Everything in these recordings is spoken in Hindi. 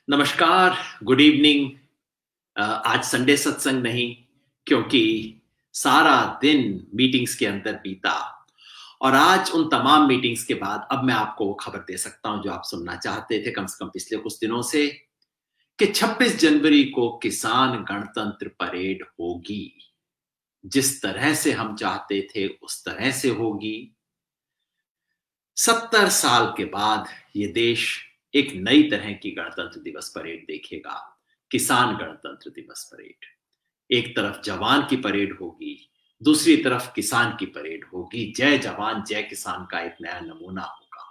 नमस्कार, गुड इवनिंग। आज संडे सत्संग नहीं, क्योंकि सारा दिन मीटिंग्स के अंदर बीता और आज उन तमाम मीटिंग्स के बाद अब मैं आपको वो खबर दे सकता हूं जो आप सुनना चाहते थे कम से कम पिछले कुछ दिनों से, कि 26 जनवरी को किसान गणतंत्र परेड होगी। जिस तरह से हम चाहते थे उस तरह से होगी। 70 साल के बाद ये देश एक नई तरह की गणतंत्र दिवस परेड देखेगा। किसान गणतंत्र दिवस परेड। एक तरफ जवान की परेड होगी, दूसरी तरफ किसान की परेड होगी। जय जवान जय किसान का एक नया नमूना होगा।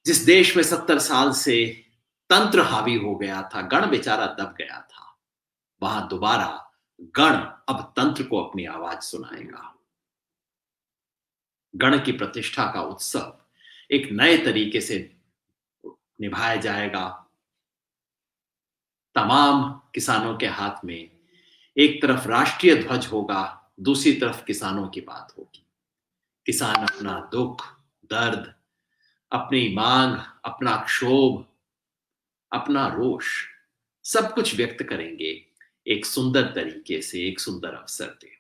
जिस देश में 70 साल से तंत्र हावी हो गया था, गण बेचारा दब गया था, वहां दोबारा गण अब तंत्र को अपनी आवाज सुनाएगा। गण की प्रतिष्ठा का उत्सव एक नए तरीके से निभाया जाएगा। तमाम किसानों के हाथ में एक तरफ राष्ट्रीय ध्वज होगा, दूसरी तरफ किसानों की बात होगी। किसान अपना दुख, दर्द, अपनी मांग, अपना क्षोभ, अपना रोष सब कुछ व्यक्त करेंगे एक सुंदर तरीके से, एक सुंदर अवसर पे।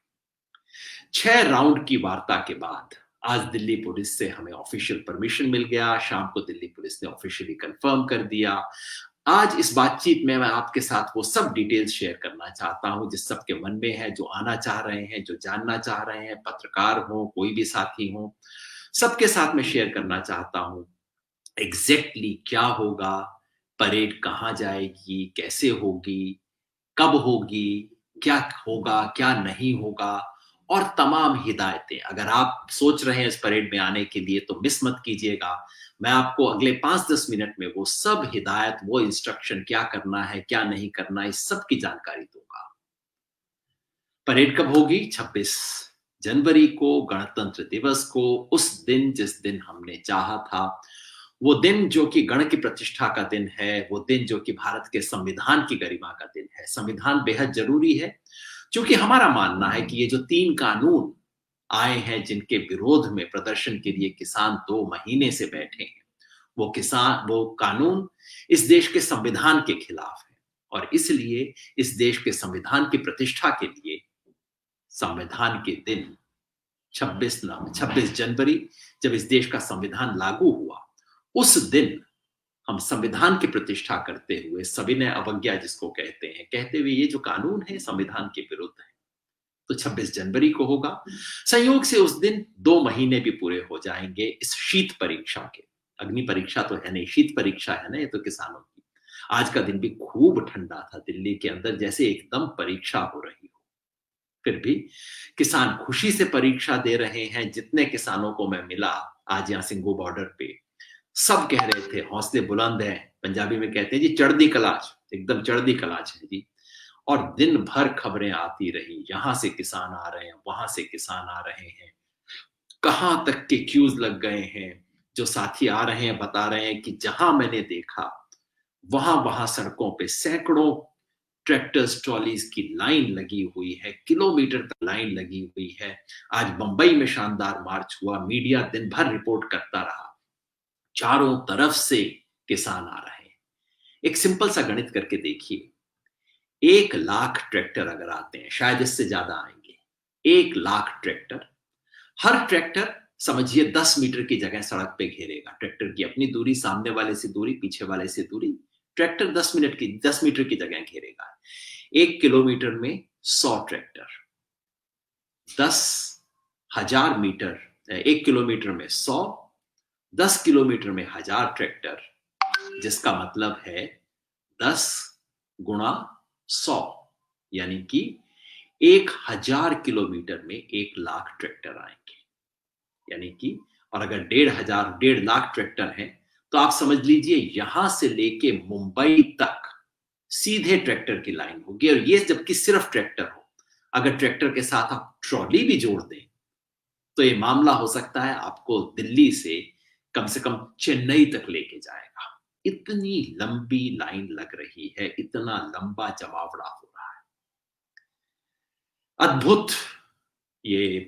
6 राउंड की वार्ता के बाद आज दिल्ली पुलिस से हमें ऑफिशियल परमिशन मिल गया। शाम को दिल्ली पुलिस ने ऑफिशियली कंफर्म कर दिया। आज इस बातचीत में मैं आपके साथ वो सब डिटेल्स शेयर करना चाहता हूं जिस सबके मन में है, जो आना चाह रहे हैं, जो जानना चाह रहे हैं, पत्रकार हो, कोई भी साथी हो, सबके साथ मैं शेयर करना चाहता हूं एग्जैक्टली क्या होगा, परेड कहाँ जाएगी, कैसे होगी, कब होगी, क्या होगा, क्या नहीं होगा, और तमाम हिदायतें। अगर आप सोच रहे हैं इस परेड में आने के लिए तो मिस मत कीजिएगा। मैं आपको अगले 5-10 मिनट में वो सब हिदायत, वो इंस्ट्रक्शन, क्या करना है, क्या नहीं करना है, इस सब की जानकारी दूंगा। परेड कब होगी? 26 जनवरी को, गणतंत्र दिवस को, उस दिन जिस दिन हमने चाहा था। वो दिन जो कि गण की प्रतिष्ठा का दिन है, वो दिन जो कि भारत के संविधान की गरिमा का दिन है। संविधान बेहद जरूरी है, क्योंकि हमारा मानना है कि ये जो 3 कानून आए हैं जिनके विरोध में प्रदर्शन के लिए किसान 2 महीने से बैठे हैं, वो कानून इस देश के संविधान के खिलाफ है। और इसलिए इस देश के संविधान की प्रतिष्ठा के लिए संविधान के दिन 26 जनवरी, जब इस देश का संविधान लागू हुआ, उस दिन हम संविधान की प्रतिष्ठा करते हुए, सविनय अवज्ञा जिसको कहते हुए ये जो कानून है संविधान के विरुद्ध है, तो 26 जनवरी को होगा। संयोग से उस दिन 2 महीने भी पूरे हो जाएंगे इस शीत परीक्षा के। अग्नि परीक्षा तो है नहीं, शीत परीक्षा है ना, ये तो किसानों की। आज का दिन भी खूब ठंडा था दिल्ली के अंदर, जैसे एकदम परीक्षा हो रही हो। फिर भी किसान खुशी से परीक्षा दे रहे हैं। जितने किसानों को मैं मिला आज यहाँ सिंघू बॉर्डर पे, सब कह रहे थे हौसले बुलंद हैं। पंजाबी में कहते हैं जी चढ़दी कलाच, एकदम चढ़दी कलाच है जी। और दिन भर खबरें आती रही, यहां से किसान आ रहे हैं, वहां से किसान आ रहे हैं, कहां तक के क्यूज लग गए हैं। जो साथी आ रहे हैं बता रहे हैं कि जहां मैंने देखा वहां वहां सड़कों पे सैकड़ों ट्रैक्टर्स, ट्रॉलीज की लाइन लगी हुई है, किलोमीटर तक लाइन लगी हुई है। आज बंबई में शानदार मार्च हुआ, मीडिया दिन भर रिपोर्ट करता रहा। चारों तरफ से किसान आ रहे हैं। एक सिंपल सा गणित करके देखिए, 1 लाख ट्रैक्टर अगर आते हैं, शायद इससे ज्यादा आएंगे, 1 लाख ट्रैक्टर, हर ट्रैक्टर समझिए 10 मीटर की जगह सड़क पे घेरेगा। ट्रैक्टर की अपनी दूरी, सामने वाले से दूरी, पीछे वाले से दूरी, ट्रैक्टर 10 मीटर की जगह घेरेगा। 1 किलोमीटर में 100 ट्रैक्टर, 10,000 मीटर, 1 किलोमीटर में 100, 10 किलोमीटर में 1000 ट्रैक्टर, जिसका मतलब है 10 गुणा 100, यानी कि 1000 किलोमीटर में 1 लाख ट्रैक्टर आएंगे। यानी कि, और अगर 1,500 ट्रैक्टर हैं, तो आप समझ लीजिए यहां से लेके मुंबई तक सीधे ट्रैक्टर की लाइन होगी। और ये जबकि सिर्फ ट्रैक्टर हो, अगर ट्रैक्टर के साथ आप ट्रॉली भी जोड़ दें तो ये मामला हो सकता है आपको दिल्ली से कम चेन्नई तक लेके जाएगा। इतनी लंबी लाइन लग रही है, इतना लंबा जमावड़ा हो रहा है। अद्भुत ये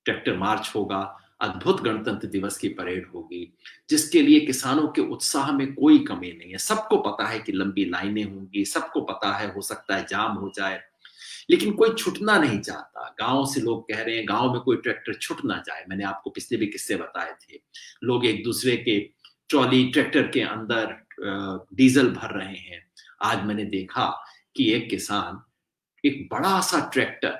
ट्रैक्टर मार्च होगा, अद्भुत गणतंत्र दिवस की परेड होगी, जिसके लिए किसानों के उत्साह में कोई कमी नहीं है। सबको पता है कि लंबी लाइनें होंगी, सबको पता है हो सकता है जाम हो जाए, लेकिन कोई छूटना नहीं चाहता। गाँव से लोग कह रहे हैं गाँव में कोई ट्रैक्टर छूट ना जाए। मैंने आपको पिछले भी किस्से बताए थे। लोग एक-दूसरे के ट्रॉली ट्रैक्टर के अंदर डीज़ल भर रहे हैं। आज मैंने देखा कि एक किसान एक बड़ा-सा ट्रैक्टर,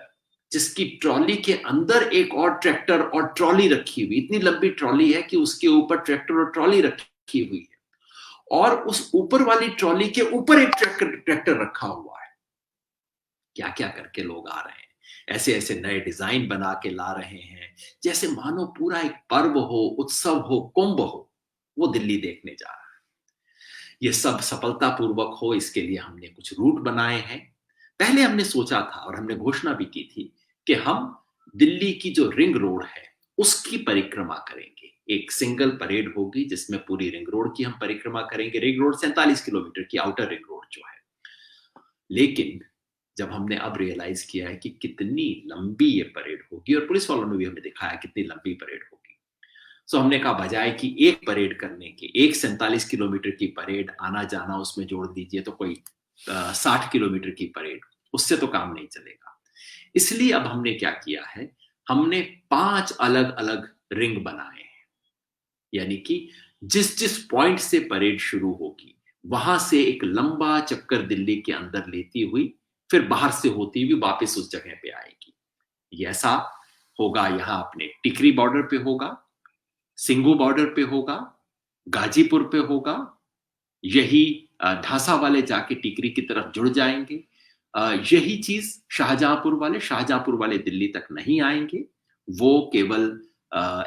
जिसकी ट्रॉली के अंदर एक और ट्रैक्टर और ट्रॉली रखी हुई, इतनी लंबी ट्रॉली है कि उसके ऊपर ट्रैक्टर और ट्रॉली रखी हुई है और उस ऊपर वाली ट्रॉली के ऊपर एक ट्रैक्टर ट्रैक्टर रखा हुआ है। क्या-क्या करके लोग आ रहे हैं। ऐसे-ऐसे नए डिज़ाइन बना के ला रहे हैं, जैसे मानो पूरा एक पर्व हो, उत्सव हो, कुंभ हो, वो दिल्ली देखने जा रहा है। ये सब सफलतापूर्वक हो इसके लिए हमने कुछ रूट बनाए हैं। पहले हमने सोचा था और हमने घोषणा भी की थी कि हम दिल्ली की जो रिंग रोड है, उसकी परिक्रमा करेंगे। एक सिंगल परेड होगी जिसमें पूरी रिंग रोड की हम परिक्रमा करेंगे। रिंग रोड 47 किलोमीटर की आउटर रिंग रोड जो है। लेकिन जब हमने अब रियलाइज किया है कि कितनी लंबी ये परेड होगी और पुलिस वालों ने भी हमें दिखाया कितनी लंबी परेड होगी, सो हमने कहा बजाय कि एक परेड करने के, एक 47 किलोमीटर की परेड आना जाना उसमें जोड़ दीजिए तो कोई 60 किलोमीटर की परेड, उससे तो काम नहीं चलेगा। इसलिए अब हमने क्या किया है, हमने 5 अलग अलग रिंग बनाए हैं। यानी कि जिस जिस पॉइंट से परेड शुरू होगी, वहां से एक लंबा चक्कर दिल्ली के अंदर लेती हुई फिर बाहर से होती हुई वापस उस जगह पे आएगी। ये ऐसा होगा, यहाँ अपने टिकरी बॉर्डर पे होगा, सिंगू बॉर्डर पे होगा, गाजीपुर पे होगा, यही ढासा वाले जाके टिकरी की तरफ जुड़ जाएंगे। यही चीज शाहजहांपुर वाले दिल्ली तक नहीं आएंगे। वो केवल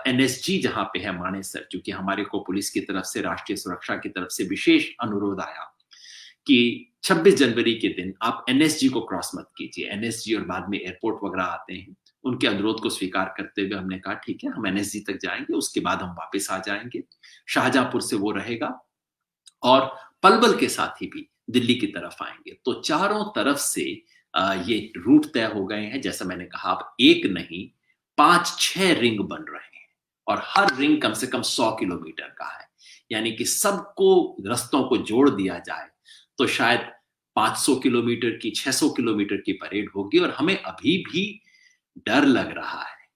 एनएसजी जहां पे है मानेसर, क्योंकि हमारे को पुलिस की तरफ से, राष्ट्रीय सुरक्षा की तरफ से विशेष अनुरोध आया कि 26 जनवरी के दिन आप एनएसजी को क्रॉस मत कीजिए। एनएसजी और बाद में एयरपोर्ट वगैरह आते हैं, उनके अनुरोध को स्वीकार करते हुए हमने कहा ठीक है, हम एनएसजी तक जाएंगे, उसके बाद हम वापस आ जाएंगे। शाहजहांपुर से वो रहेगा और पलवल के साथ ही भी दिल्ली की तरफ आएंगे। तो चारों तरफ से ये रूट तय हो गए हैं। जैसा मैंने कहा, अब एक नहीं 5-6 रिंग बन रहे हैं और हर रिंग कम से कम 100 किलोमीटर का है। यानी कि सबको रस्तों को जोड़ दिया जाए तो शायद 500 किलोमीटर की, 600 किलोमीटर की परेड होगी। और हमें अभी भी डर लग रहा है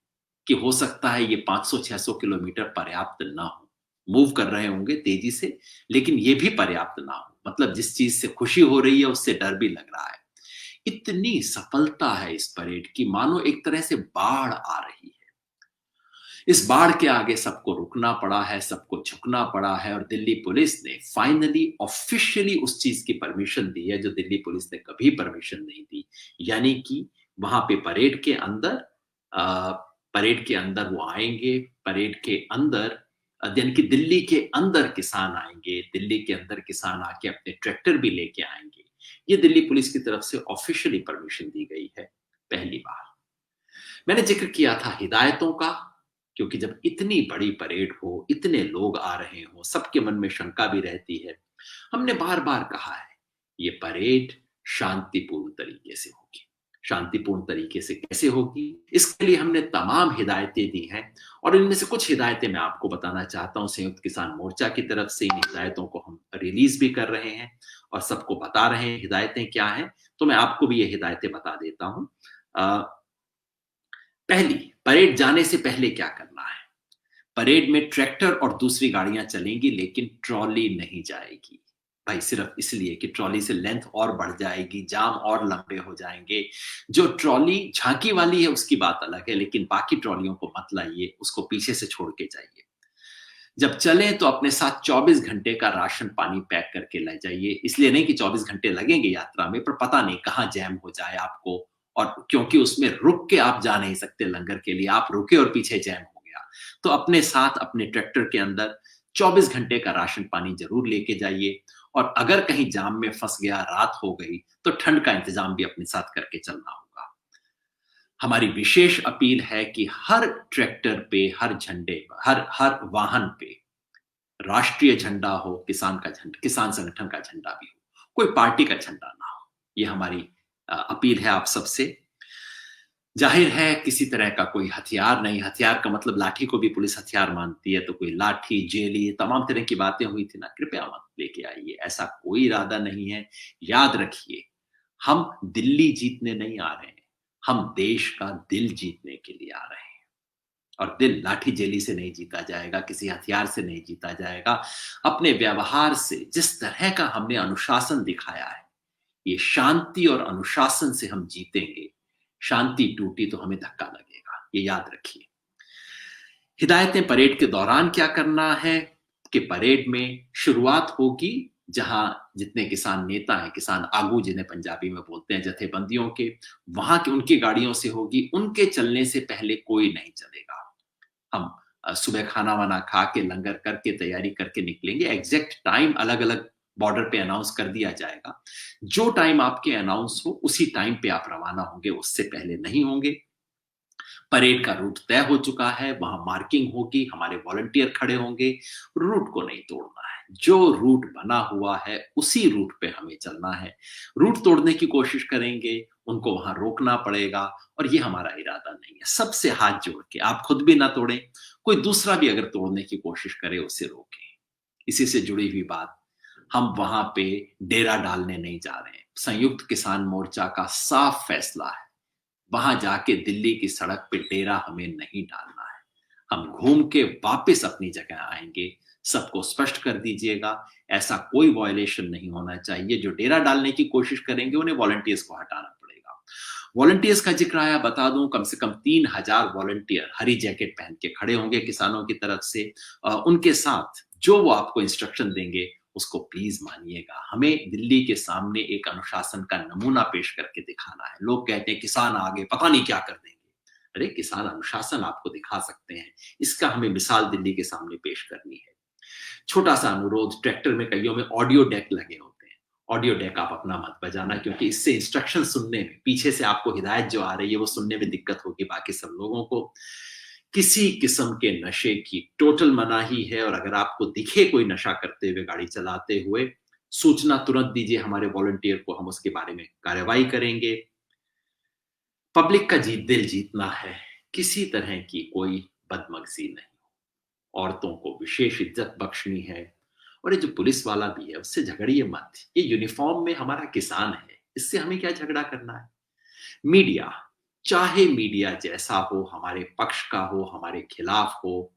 कि हो सकता है ये 500-600 किलोमीटर पर्याप्त ना हो। मूव कर रहे होंगे तेजी से, लेकिन ये भी पर्याप्त ना हो। मतलब जिस चीज से खुशी हो रही है उससे डर भी लग रहा है। इतनी सफलता है इस परेड की, मानो एक तरह से बाढ़ आ रही है। इस बाढ़ के आगे सबको रुकना पड़ा है, सबको झुकना पड़ा है और दिल्ली पुलिस ने फाइनली ऑफिशियली उस चीज की परमिशन दी है जो दिल्ली पुलिस ने कभी परमिशन नहीं दी। यानी कि वहां पे परेड के अंदर वो आएंगे, परेड के अंदर यानी कि दिल्ली के अंदर किसान आएंगे, दिल्ली के अंदर किसान आके अपने ट्रैक्टर भी लेके आएंगे। ये दिल्ली पुलिस की तरफ से ऑफिशियली परमिशन दी गई है पहली बार। मैंने जिक्र किया था हिदायतों का, क्योंकि जब इतनी बड़ी परेड हो, इतने लोग आ रहे हो, सबके मन में शंका भी रहती है। हमने बार-बार कहा है, ये परेड शांतिपूर्ण तरीके से होगी। शांतिपूर्ण तरीके से कैसे होगी? इसके लिए हमने तमाम हिदायतें दी हैं और इनमें से कुछ हिदायतें मैं आपको बताना चाहता हूँ। संयुक्त किसान मोर्चा की तरफ से इन हिदायतों को हम रिलीज़ भी कर रहे हैं और सबको बता रहे हैं हिदायतें क्या हैं। तो मैं आपको भी ये हिदायतें बता देता हूँ। पहली, परेड जाने से पहले क्या करना है? परेड में ट्रैक्टर और दूसरी गाड़ियां चलेंगी लेकिन ट्रॉली नहीं जाएगी। भाई सिर्फ इसलिए कि ट्रॉली से लेंथ और बढ़ जाएगी, जाम और लंबे हो जाएंगे। जो ट्रॉली झांकी वाली है उसकी बात अलग है, लेकिन बाकी ट्रॉलियों को मत लाइए, उसको पीछे से छोड़ के जाइए। जब चलें तो अपने साथ 24 घंटे का राशन पानी पैक करके ले जाइए। इसलिए नहीं कि 24 घंटे लगेंगे यात्रा में, पर पता नहीं कहाँ जैम हो जाए आपको, और क्योंकि उसमें रुक के आप जा नहीं सकते लंगर के लिए, आप रुके और पीछे जैम हो गया। तो अपने साथ अपने ट्रैक्टर के अंदर 24 घंटे का राशन पानी ज़रूर लेके जाइए और अगर कहीं जाम में फँस गया, रात हो गई, तो ठंड का इंतज़ाम भी अपने साथ करके चलना होगा। हमारी विशेष अपील है कि हर ट्रैक्टर पे, हर झंडे, हर हर वाहन पे राष्ट्रीय झंडा हो, किसान संगठन का झंडा भी हो, कोई पार्टी का झंडा ना हो। ये हमारी अपील है आप सबसे। जाहिर है किसी तरह का कोई हथियार नहीं, हथियार का मतलब लाठी को भी पुलिस हथियार मानती है, तो कोई लाठी, जेल ये तमाम तरह की बातें हुई थी ना, कृपया मत लेके आइए, ऐसा कोई इरादा नहीं है। याद रखिए, हम दिल्ली जीतने नहीं आ रहे हैं, हम देश का दिल जीतने के लिए आ रहे हैं। और दिल लाठी जेली से नहीं जीता जाएगा, किसी हथियार से नहीं जीता जाएगा। अपने व्यवहार से जिस तरह का हमने अनुशासन दिखाया है, ये शांति और अनुशासन से हम जीतेंगे। शांति टूटी तो हमें धक्का लगेगा, ये याद रखिए। हिदायतें परेड के दौरान क्या करना है कि परेड में शुरुआत होगी जहां जितने किसान नेता हैं, किसान आगू जिन्हें पंजाबी में बोलते हैं, जथेबंदियों के, वहां की उनकी गाड़ियों से होगी। उनके चलने से पहले कोई नहीं चलेगा। हम सुबह खाना वाना खा के लंगर करके तैयारी करके निकलेंगे। एग्जैक्ट टाइम अलग अलग बॉर्डर पे अनाउंस कर दिया जाएगा। जो टाइम आपके अनाउंस हो उसी टाइम पे आप रवाना होंगे, उससे पहले नहीं होंगे। परेड का रूट तय हो चुका है, वहां मार्किंग होगी, हमारे वॉलंटियर खड़े होंगे। रूट को नहीं तोड़ना है, जो रूट बना हुआ है उसी रूट पे हमें चलना है। रूट तोड़ने की कोशिश करेंगे, उनको वहां रोकना पड़ेगा, और ये हमारा इरादा नहीं है। सबसे हाथ जोड़ के, आप खुद भी ना तोड़ें, कोई दूसरा भी अगर तोड़ने की कोशिश करे उसे रोकें। इसी से जुड़ी हुई बात, हम वहां पे डेरा डालने नहीं जा रहे हैं। संयुक्त किसान मोर्चा का साफ फैसला है, वहां जाके दिल्ली की सड़क पे डेरा हमें नहीं डालना है। हम घूम के वापस अपनी जगह आएंगे। सबको स्पष्ट कर दीजिएगा, ऐसा कोई वायलेशन नहीं होना चाहिए। जो डेरा डालने की कोशिश करेंगे उन्हें वॉलंटियर्स को हटाना पड़ेगा। वॉलंटियर्स का जिक्र आया, बता दूं, कम से कम 3,000 वॉलंटियर हरी जैकेट पहन के खड़े होंगे किसानों की तरफ से। उनके साथ जो वो आपको इंस्ट्रक्शन देंगे उसको प्लीज मानिएगा। हमें दिल्ली के सामने एक अनुशासन का नमूना पेश करके दिखाना है। लोग कहते हैं किसान आगे पता नहीं क्या कर देंगे। अरे, किसान अनुशासन आपको दिखा सकते हैं, इसका हमें मिसाल दिल्ली के सामने पेश करनी है। छोटा सा अनुरोध, ट्रैक्टर में कईयों में ऑडियो डेक लगे होते हैं। ऑडियो डेक आप अपना मत बजाना, क्योंकि इससे इंस्ट्रक्शन सुनने में, पीछे से आपको हिदायत जो आ रही है वो सुनने में दिक्कत होगी बाकी सब लोगों को। किसी किस्म के नशे की टोटल मनाही है, और अगर आपको दिखे कोई नशा करते हुए गाड़ी चलाते हुए, सूचना तुरंत दीजिए हमारे वॉलंटियर को, हम उसके बारे में कार्रवाई करेंगे। पब्लिक का दिल जीतना है, किसी तरह की कोई बदमगजी नहीं। औरतों को विशेष इज्जत बख्शनी है। और ये जो पुलिस वाला भी है उससे झगड़िए मत। ये यूनिफॉर्म में हमारा किसान है, इससे हमें क्या झगड़ा करना है। मीडिया, चाहे मीडिया जैसा हो, हमारे पक्ष का हो, हमारे खिलाफ हो,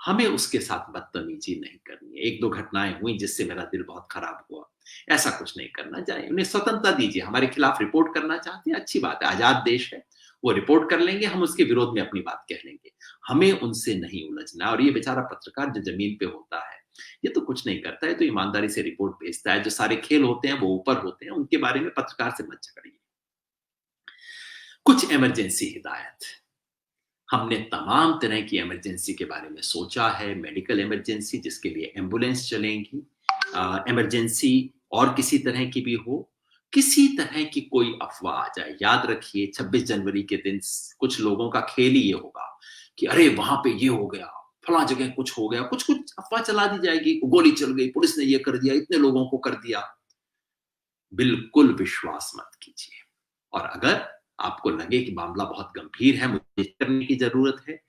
हमें उसके साथ बदतमीजी नहीं करनी है। एक दो घटनाएं हुई जिससे मेरा दिल बहुत खराब हुआ, ऐसा कुछ नहीं करना चाहिए। उन्हें स्वतंत्रता दीजिए, हमारे खिलाफ रिपोर्ट करना चाहते हैं, अच्छी बात है, आजाद देश है, वो रिपोर्ट कर लेंगे, हम उसके विरोध में अपनी बात कह लेंगे। हमें उनसे नहीं उलझना। और ये बेचारा पत्रकार जो जमीन पे होता है, ये तो कुछ नहीं करता है, तो ईमानदारी से रिपोर्ट भेजता है। जो सारे खेल होते हैं वो ऊपर होते हैं, उनके बारे में पत्रकार से मत झगड़िए। कुछ इमरजेंसी हिदायत, हमने तमाम तरह की इमरजेंसी के बारे में सोचा है। मेडिकल इमरजेंसी जिसके लिए एम्बुलेंस चलेंगी, इमरजेंसी और किसी तरह की भी हो, किसी तरह की कोई अफवाह आ जाए, याद रखिए 26 जनवरी के दिन कुछ लोगों का खेल ही ये होगा कि अरे वहां पे ये हो गया, फला जगह कुछ हो गया, कुछ कुछ अफवाह चला दी जाएगी, गोली चल गई, पुलिस ने ये कर दिया, इतने लोगों को कर दिया। बिल्कुल विश्वास मत कीजिए। और अगर आपको लगे कि मामला बहुत गंभीर है, मुझे करने की जरूरत है,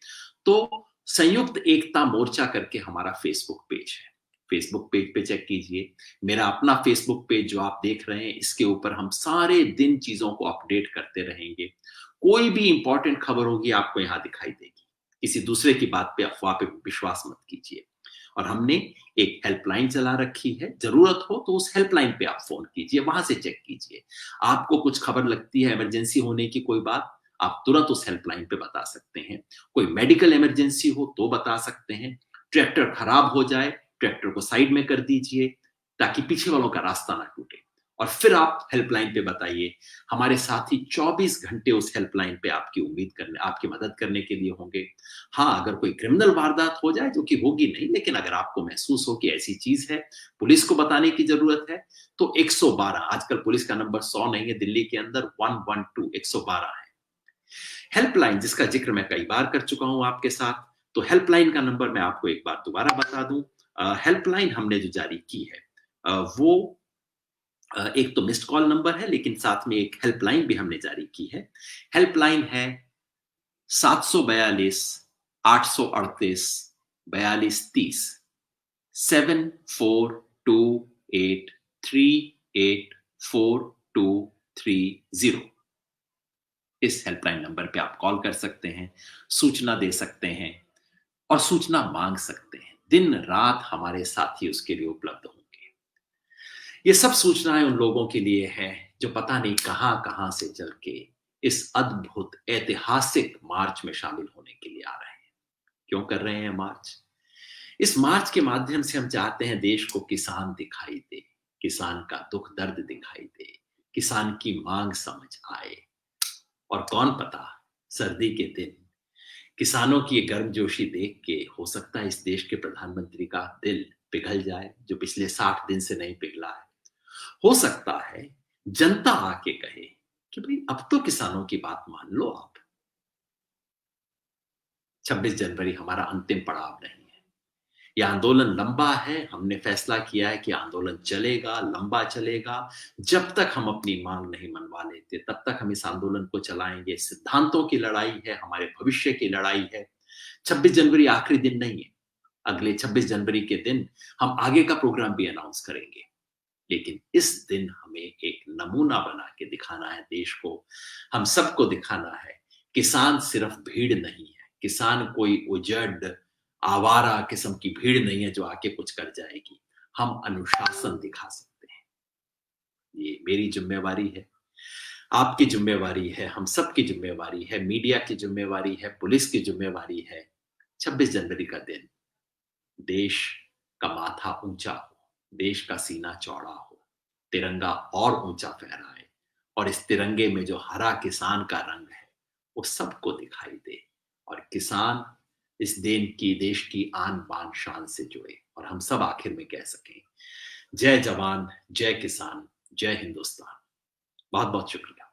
तो संयुक्त एकता मोर्चा करके हमारा फेसबुक पेज है। फेसबुक पेज पे चेक कीजिए। मेरा अपना फेसबुक पेज जो आप देख रहे हैं, इसके ऊपर हम सारे दिन चीजों को अपडेट करते रहेंगे। कोई भी इंपॉर्टेंट खबर होगी आपको यहां दिखाई देगी। किसी दूसरे की बात पे, अफवाह पे विश्वास मत कीजिए। और हमने एक हेल्पलाइन चला रखी है, जरूरत हो तो उस हेल्पलाइन पे आप फोन कीजिए, वहां से चेक कीजिए। आपको कुछ खबर लगती है इमरजेंसी होने की कोई बात, आप तुरंत उस हेल्पलाइन पे बता सकते हैं। कोई मेडिकल इमरजेंसी हो तो बता सकते हैं। ट्रैक्टर खराब हो जाए, ट्रैक्टर को साइड में कर दीजिए ताकि पीछे वालों का रास्ता ना टूटे, और फिर आप हेल्पलाइन पे बताइए। हमारे साथी 24 घंटे उस हेल्पलाइन पे आपकी उम्मीद करने, आपकी मदद करने के लिए होंगे। हाँ, अगर कोई क्रिमिनल वारदात हो जाए, जो कि होगी नहीं, लेकिन अगर आपको महसूस हो कि ऐसी चीज है, पुलिस को बताने की जरूरत है, तो 112, आजकल पुलिस का नंबर 100 नहीं है, दिल्ली के अंदर 112 112 है। हेल्पलाइन जिसका जिक्र मैं कई बार कर चुका हूं आपके साथ, तो हेल्पलाइन का नंबर मैं आपको एक बार दोबारा बता दूं। हेल्पलाइन हमने जो जारी की है, वो एक तो मिस्ड कॉल नंबर है, लेकिन साथ में एक हेल्पलाइन भी हमने जारी की है। हेल्पलाइन है 742 838 4230 7428384230 इस हेल्पलाइन नंबर पे आप कॉल कर सकते हैं, सूचना दे सकते हैं और सूचना मांग सकते हैं। दिन रात हमारे साथी उसके लिए उपलब्ध होंगे। ये सब सूचनाएं उन लोगों के लिए हैं जो पता नहीं कहां कहां से चल के इस अद्भुत ऐतिहासिक मार्च में शामिल होने के लिए आ रहे हैं। क्यों कर रहे हैं मार्च? इस मार्च के माध्यम से हम चाहते हैं देश को किसान दिखाई दे, किसान का दुख दर्द दिखाई दे, किसान की मांग समझ आए। और कौन पता, सर्दी के दिन किसानों की ये गर्मजोशी देख के हो सकता है इस देश के प्रधानमंत्री का दिल पिघल जाए, जो पिछले 60 दिन से नहीं पिघला है। हो सकता है जनता आके कहे कि भाई अब तो किसानों की बात मान लो आप। 26 जनवरी हमारा अंतिम पड़ाव नहीं है। ये आंदोलन लंबा है। हमने फैसला किया है कि आंदोलन चलेगा, लंबा चलेगा। जब तक हम अपनी मांग नहीं मनवा लेते, तब तक हम इस आंदोलन को चलाएंगे। सिद्धांतों की लड़ाई है, हमारे भविष्य की लड़ाई है। 26 जनवरी आखिरी दिन नहीं है। अगले 26 जनवरी के दिन हम आगे का प्रोग्राम भी अनाउंस करेंगे। लेकिन इस दिन हमें एक नमूना बना के दिखाना है देश को। हम सबको दिखाना है किसान सिर्फ भीड़ नहीं है। किसान कोई उजड़ आवारा किस्म की भीड़ नहीं है जो आके कुछ कर जाएगी। हम अनुशासन दिखा सकते हैं। ये मेरी जिम्मेवारी है, आपकी जिम्मेवारी है, हम सबकी जिम्मेवारी है, मीडिया की जिम्मेवारी है, पुलिस की जिम्मेवारी है। 26 जनवरी का दिन देश का माथा ऊंचा हो, देश का सीना चौड़ा हो, तिरंगा और ऊंचा फहराए और इस तिरंगे में जो हरा किसान का रंग है वो सबको दिखाई दे और किसान इस देश की आन बान शान से जुड़े और हम सब आखिर में कह सकें, जय जवान, जय किसान, जय हिंदुस्तान। बहुत बहुत शुक्रिया।